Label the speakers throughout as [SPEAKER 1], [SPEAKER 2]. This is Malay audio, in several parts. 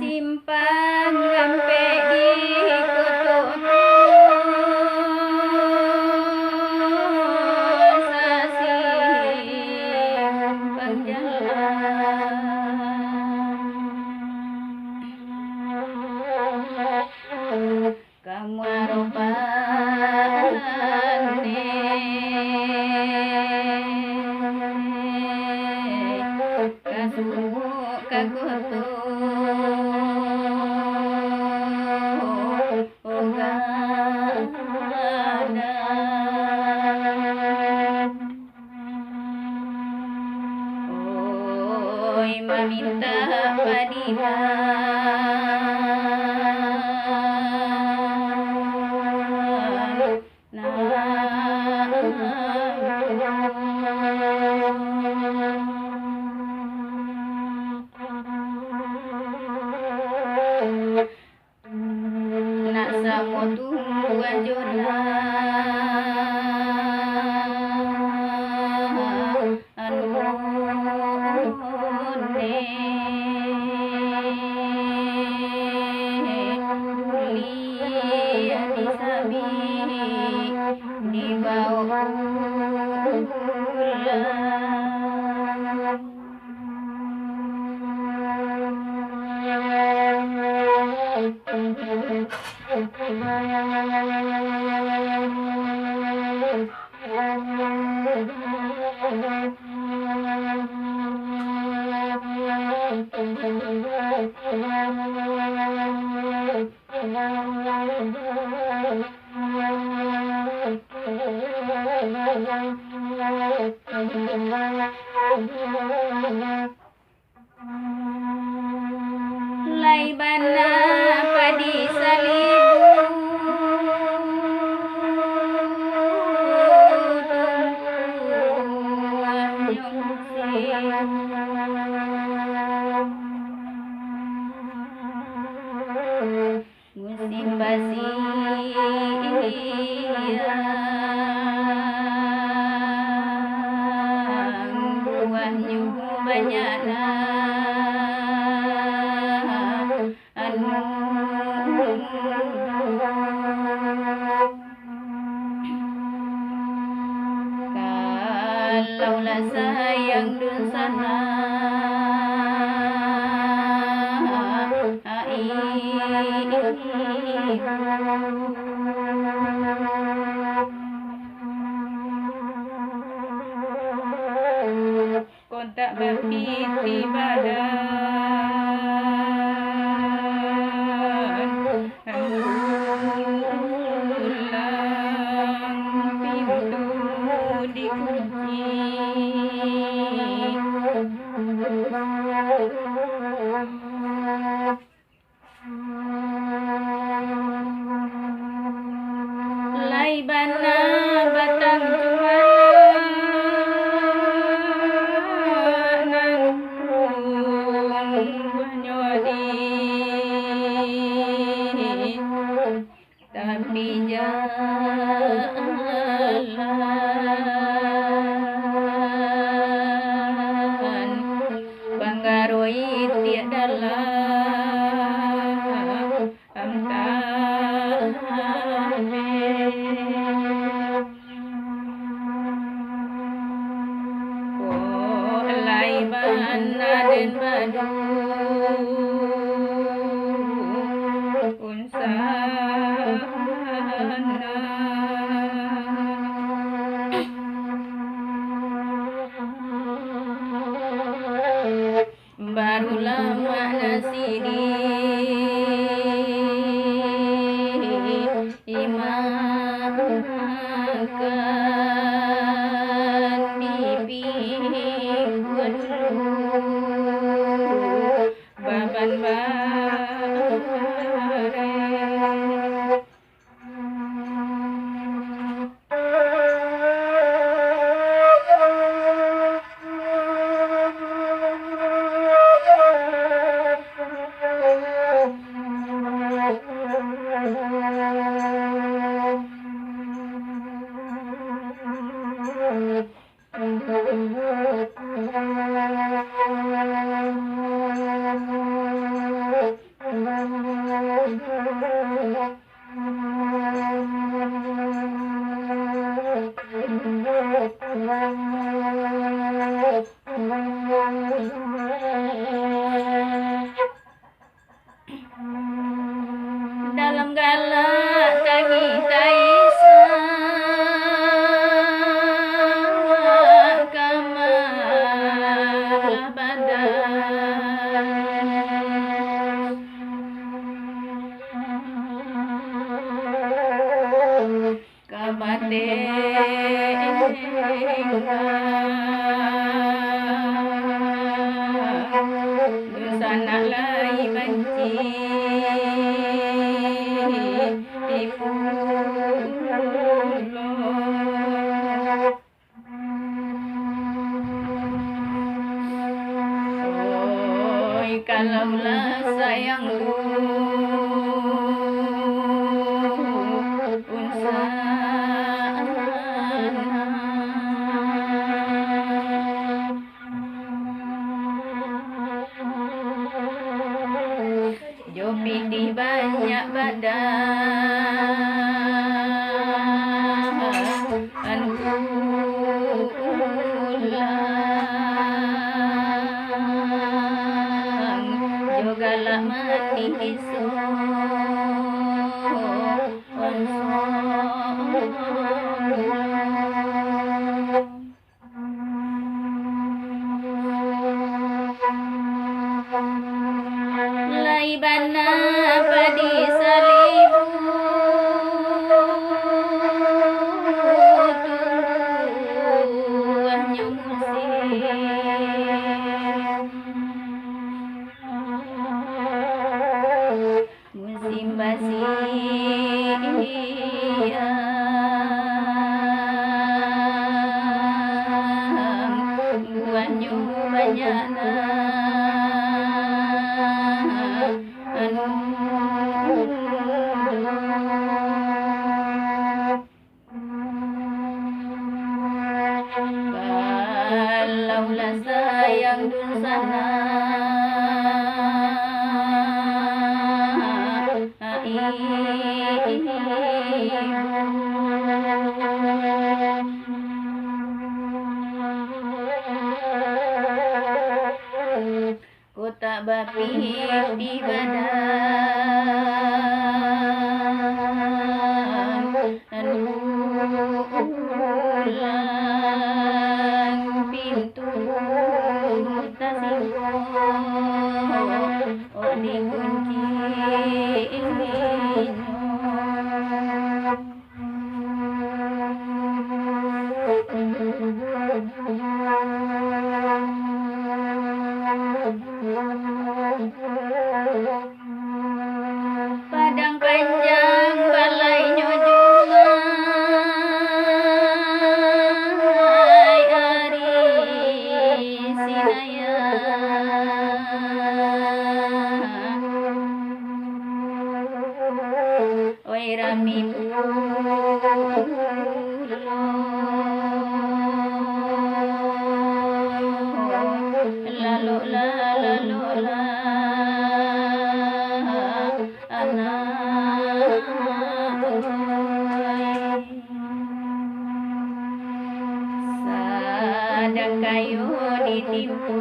[SPEAKER 1] Simpang sampai di kotok sasi pangjalan kamu aropane kasumuk kagoto meminta padinan nak samo tuan jona di bawah lai bana padi salibu musim basi buahnya banyak kalaulah sayang dun sana kontak berpiti badan pulang pintu dikunci lai bana batang tapi jalan banggaroi tiada dalam lai bana den madu barulah makna sidi baban bare dalam galak tangi taisa kamar badan kabate sana lai benci kalaulah sayang pun Jopi di banyak badan pulang jogalah mati isu laibana padi salibu tuahnya musim basia buahnya banyak kalaulah sayang dun sana ku tak bapik di badan pulang pintu tasiko dikunci padang panjang balainya jumai ari sinaya oi rami lalu anak sadang kayu ditimpu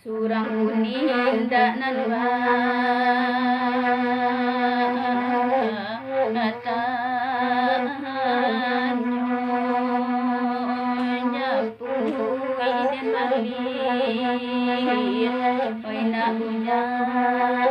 [SPEAKER 1] surang kuning dak nan nyapu mali oi na ujan